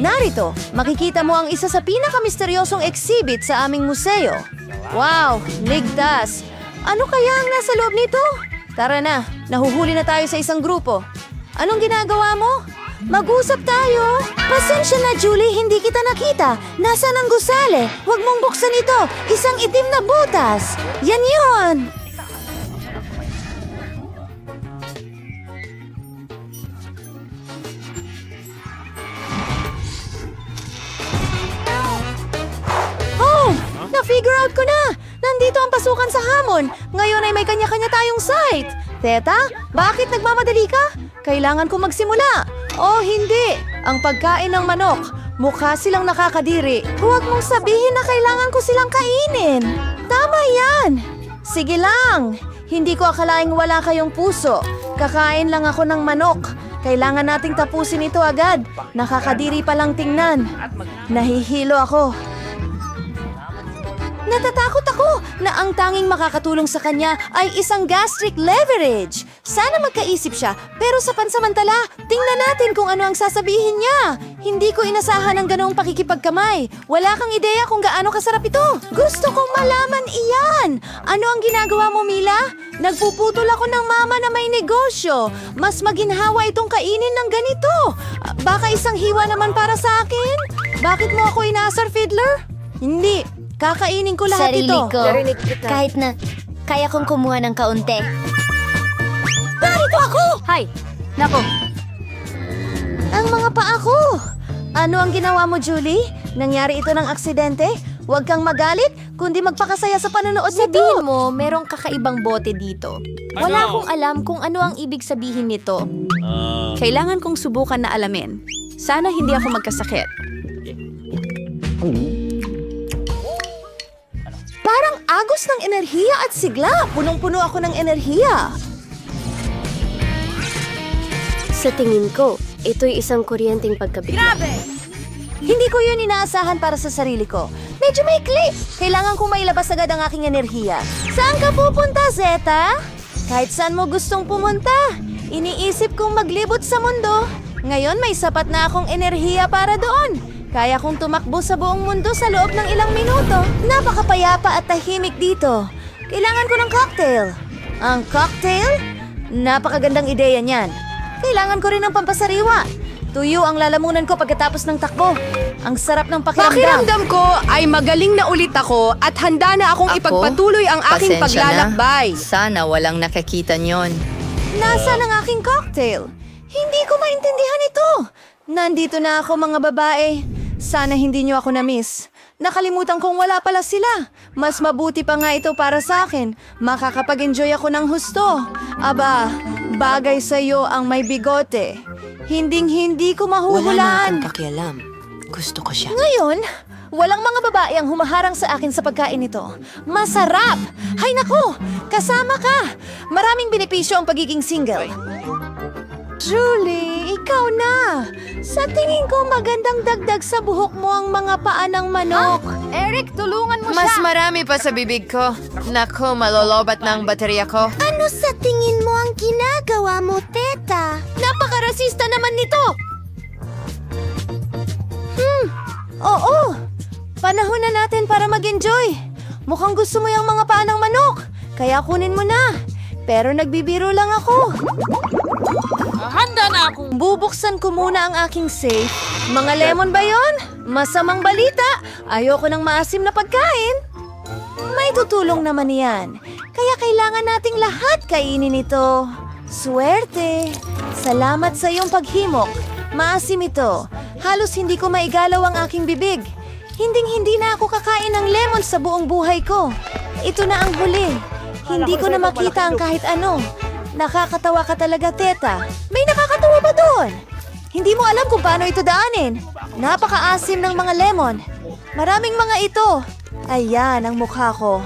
Narito, makikita mo ang isa sa pinakamisteryosong exhibit sa aming museo. Wow, ligtas! Ano kaya ang nasa loob nito? Tara na, nahuhuli na tayo sa isang grupo. Anong ginagawa mo? Mag-usap tayo. Pasensya na, Julie, hindi kita nakita. Nasaan ang gusali? Huwag mong buksan ito. Isang itim na butas. Yan yun. Oh, na-figure out ko na. Nandito ang pasukan sa hamon. Ngayon ay may kanya-kanya tayong site. Teta, bakit nagmamadali ka? Kailangan ko magsimula. Oh, hindi. Ang pagkain ng manok. Mukha silang nakakadiri. Huwag mong sabihin na kailangan ko silang kainin. Tama yan. Sige lang. Hindi ko akalaing wala kayong puso. Kakain lang ako ng manok. Kailangan nating tapusin ito agad. Nakakadiri pa lang tingnan. Nahihilo ako. Natatakot ako na ang tanging makakatulong sa kanya ay isang gastric leverage. Sana magkaisip siya, pero sa pansamantala, tingnan natin kung ano ang sasabihin niya. Hindi ko inasahan ang ganoong pakikipagkamay. Wala kang ideya kung gaano kasarap ito. Gusto kong malaman iyan. Ano ang ginagawa mo, Mila? Nagpuputol ako ng mama na may negosyo. Mas maginhawa itong kainin ng ganito. Baka isang hiwa naman para sa akin? Bakit mo ako inaasar, Fiddler? Hindi. Kakainin ko lahat Sarili ito. ko. Kahit na kaya kong kumuha ng kaunti. Narito ako! Hay! Nako! Ang mga paa ko! Ano ang ginawa mo, Julie? Nangyari ito ng aksidente? Huwag kang magalit, kundi magpakasaya sa panonood nito. Sabihin mo, merong kakaibang bote dito. Wala akong alam kung ano ang ibig sabihin nito. Kailangan kong subukan na alamin. Sana hindi ako magkasakit. Parang agos ng enerhiya at sigla. Punong-puno ako ng enerhiya. Sa tingin ko, ito'y isang kuryenteng pagkabigla. Hindi ko yun inaasahan para sa sarili ko. Medyo maikli. Kailangan kong mailabas agad ang aking enerhiya. Saan ka pupunta, Zeta? Kahit saan mo gustong pumunta. Iniisip kong maglibot sa mundo. Ngayon may sapat na akong enerhiya para doon. Kaya kong tumakbo sa buong mundo sa loob ng ilang minuto. Napakapayapa at tahimik dito. Kailangan ko ng cocktail. Ang cocktail? Napakagandang ideya niyan. Kailangan ko rin ng pampasariwa. Tuyo ang lalamunan ko pagkatapos ng takbo. Ang sarap ng pakiramdam. Pakiramdam ko ay magaling na ulit ako at handa na akong ipagpatuloy ang aking Pasensya paglalakbay. Na. Sana walang nakakita nyon. Nasaan ang aking cocktail? Hindi ko maintindihan ito. Nandito na ako, mga babae. Sana hindi niyo ako na-miss. Nakalimutan kong wala pala sila. Mas mabuti pa nga ito para sa akin. Makakapag-enjoy ako ng husto. Aba, bagay sa iyo ang may bigote. Hinding-hindi ko mahuhulaan. pakialam. Gusto ko siya. Ngayon, walang mga babae ang humaharang sa akin sa pagkain nito. Masarap! Hay nako! Kasama ka! Maraming benepisyo ang pagiging single. Julie, ikaw na! Sa tingin ko magandang dagdag sa buhok mo ang mga paa ng manok. Eric, tulungan mo Mas siya! marami pa sa bibig ko. Naku, malolobat na ang baterya ko. Ano sa tingin mo ang ginagawa mo, Teta? Napakarasista naman nito! Oo! Panahon na natin para mag-enjoy. Mukhang gusto mo yung mga paa ng manok. Kaya kunin mo na. Pero nagbibiro lang ako. Handa na akong... Bubuksan ko muna ang aking safe. Mga lemon ba yon? Masamang balita. Ayoko ng maasim na pagkain. May tutulong naman yan. Kaya kailangan nating lahat kainin ito. Swerte. Salamat sa iyong paghimok. Maasim ito. Halos hindi ko maigalaw ang aking bibig. Hinding-hindi na ako kakain ng lemon sa buong buhay ko. Ito na ang huli. Hindi ko na makita ang kahit ano. Nakakatawa ka talaga, Teta. May nakakatawa ba doon? Hindi mo alam kung paano ito daanin. Napakaasim ng mga lemon. Maraming mga ito. Ayan ang mukha ko.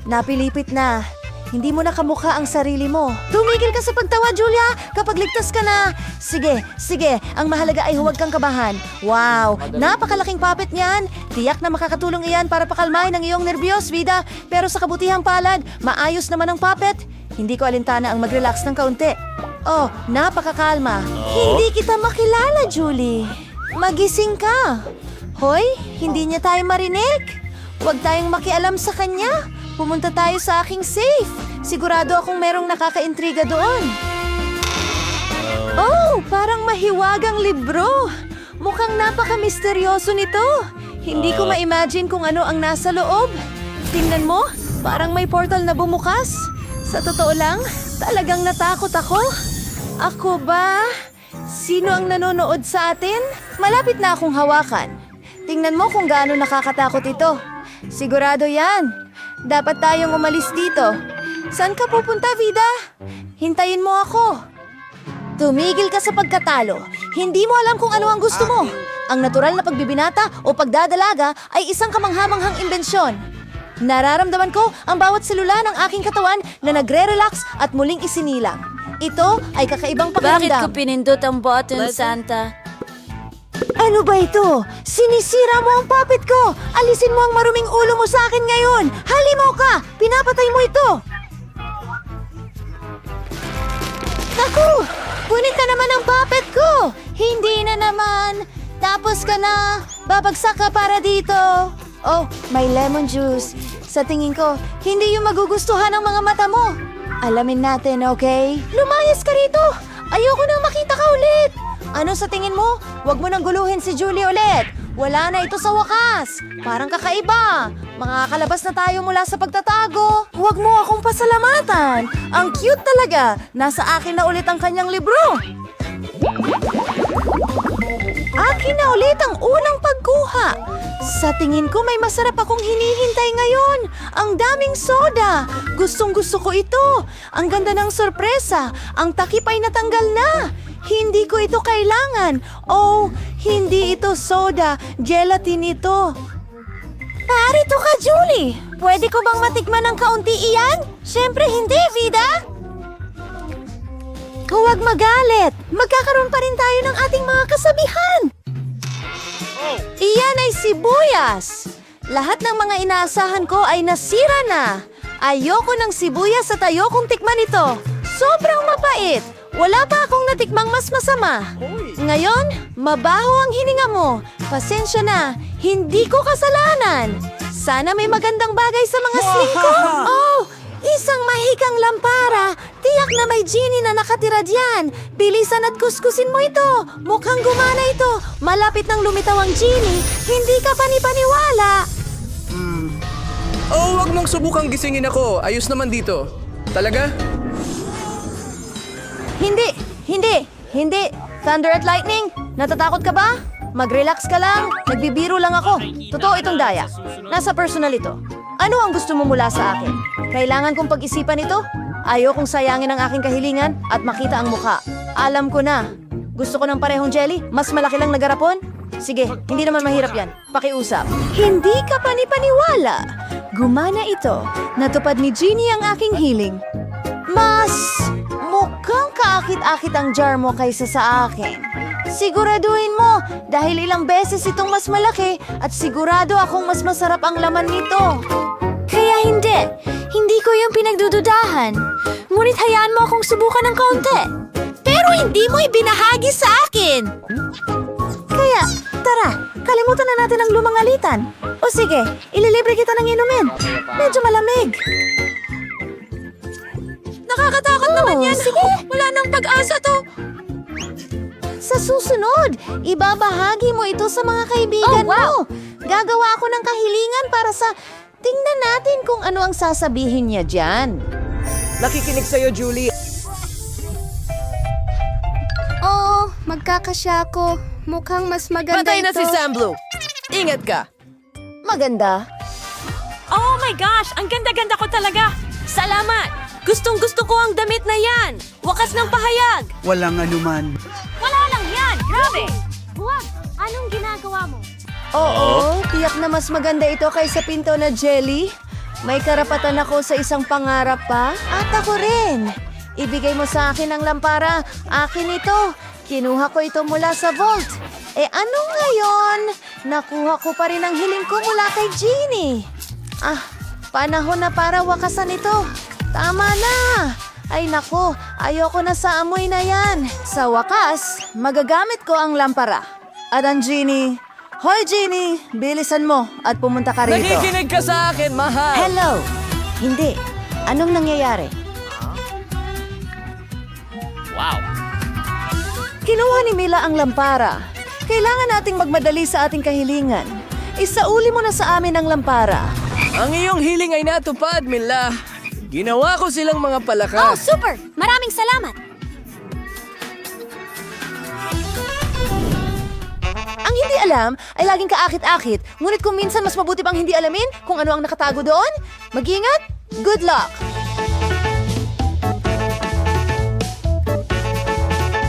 Napilipit na. Hindi mo nakamukha ang sarili mo. Tumigil ka sa pagtawa, Julia, kapag ligtas ka na. Sige, sige. Ang mahalaga ay huwag kang kabahan. Wow, napakalaking puppet niyan. Tiyak na makakatulong iyan para pakalmahin ang iyong nerbiyos, Vida. Pero sa kabutihang palad, maayos naman ang puppet. Hindi ko alintana ang mag-relax ng kaunti. Oh, napakakalma. Hindi kita makilala, Julie. Magising ka! Hoy, hindi niya tayo marinig! Huwag tayong makialam sa kanya! Pumunta tayo sa aking safe! Sigurado akong merong nakakaintriga doon! Oh, parang mahiwagang libro! Mukhang napaka-misteryoso nito! Hindi ko ma-imagine kung ano ang nasa loob! Tingnan mo, parang may portal na bumukas! Sa totoo lang, talagang natakot ako! Ako ba? Sino ang nanonood sa atin? Malapit na akong hawakan. Tingnan mo kung gaano nakakatakot ito. Sigurado yan. Dapat tayong umalis dito. Saan ka pupunta, Vida? Hintayin mo ako. Tumigil ka sa pagkatalo. Hindi mo alam kung ano ang gusto mo. Ang natural na pagbibinata o pagdadalaga ay isang kamanghamanghang imbensyon. Nararamdaman ko ang bawat selula ng aking katawan na nagre-relax at muling isinilang. Ito ay kakaibang pakiramdam. pinindot ang button, Santa? Ano ba ito? Sinisira mo ang puppet ko! Alisin mo ang maruming ulo mo sa akin ngayon! Halimaw ka! Pinapatay mo ito! Naku! Punit na naman ang puppet ko! Hindi na naman! Tapos ka na! Babagsak ka para dito! Oh, may lemon juice. Sa tingin ko, hindi yung magugustuhan ng mga mata mo. Alamin natin, okay? Lumayas ka rito! Ayoko nang makita ka ulit! Ano sa tingin mo? Huwag mo nang guluhin si Julie ulit. Wala na ito sa wakas. Parang kakaiba. Makakalabas na tayo mula sa pagtatago. Huwag mo akong pasalamatan. Ang cute talaga. Nasa akin na ulit ang kanyang libro. Akin na ulit ang unang pagkuha. Sa tingin ko may masarap akong hinihintay ngayon. Ang daming soda. Gustong-gusto ko ito. Ang ganda ng sorpresa. Ang takip ay natanggal na. Hindi ko ito kailangan. Oh, hindi ito soda. Gelatin ito. Parito ka, Julie. Pwede ko bang matikman ng kaunti iyan? Siyempre hindi, Vida. Huwag magalit. Magkakaroon pa rin tayo ng ating mga kasabihan. Iyan ay sibuyas. Lahat ng mga inaasahan ko ay nasira na. Ayoko ng sibuyas at ayokong tikman ito. Sobrang mapait. Wala pa akong natikmang mas masama. Ngayon, mabaho ang hininga mo. Pasensya na, hindi ko kasalanan. Sana may magandang bagay sa mga sling ko. Oh, isang mahikang lampara. Tiyak na may genie na nakatira diyan. Bilisan at kuskusin mo ito. Mukhang gumana ito. Malapit nang lumitaw ang genie. Hindi ka panipaniwala. Oh, wag mong subukang gisingin ako. Ayos naman dito. Talaga? Hindi. Thunder at lightning, natatakot ka ba? Mag-relax ka lang. Nagbibiro lang ako. Totoo itong daya. Nasa personal ito. Ano ang gusto mo mula sa akin? Kailangan kong pag-isipan ito? Ayokong sayangin ang aking kahilingan at makita ang mukha. Alam ko na. Gusto ko ng parehong jelly? Mas malaki lang na garapon? Sige, hindi naman mahirap yan. Pakiusap. Hindi ka panipaniwala. Gumana ito. Natupad ni Genie ang aking hiling. Mas mukhang kaakit-akit ang jar mo kaysa sa akin. Siguraduhin mo dahil ilang beses itong mas malaki at sigurado akong mas masarap ang laman nito. Kaya hindi. Hindi ko yung pinagdududahan. Ngunit hayaan mo akong subukan ng kaunti. Pero hindi mo ibinahagi sa akin. Kaya, tara, kalimutan na natin ang lumang alitan. O sige, ililibre kita ng inumin. Medyo malamig. Nakakatakot naman yan. Sige. Wala nang pag-asa to. Sa susunod, ibabahagi mo ito sa mga kaibigan mo. Gagawa ako ng kahilingan para sa... Tingnan natin kung ano ang sasabihin niya dyan. Nakikinig sa'yo, Julie. Oo, magkakasya ako. Mukhang mas maganda Patay na ito. si Sam Blue. Ingat ka. Maganda. Oh my gosh! Ang ganda-ganda ko talaga! Salamat! Gustong-gusto ko ang damit na yan! Wakas ng pahayag! Walang anuman. Wala lang yan! Grabe! Huwag! Anong ginagawa mo? Oo, tiyak na mas maganda ito kaysa pinto na jelly. May karapatan ako sa isang pangarap pa. At ako rin. Ibigay mo sa akin ang lampara. Akin ito. Kinuha ko ito mula sa vault. Ano ngayon? Nakuha ko pa rin ang hiling ko mula kay Genie. Panahon na para wakasan ito. Tama na. Ay nako, ayoko na sa amoy na yan. Sa wakas, magagamit ko ang lampara. At ang Genie. Hoy, Genie! Bilisan mo at pumunta ka rito. Nakikinig ka sa akin, mahal! Hello! Hindi. Anong nangyayari? Kinuha ni Mila ang lampara. Kailangan nating magmadali sa ating kahilingan. Isauli mo na sa amin ang lampara. Ang iyong hiling ay natupad, Mila. Ginawa ko silang mga Oh, palaka. super! Maraming salamat! Ang hindi alam ay laging kaakit-akit, ngunit kung minsan mas mabuti pang hindi alamin kung ano ang nakatago doon. Mag-ingat! Good luck!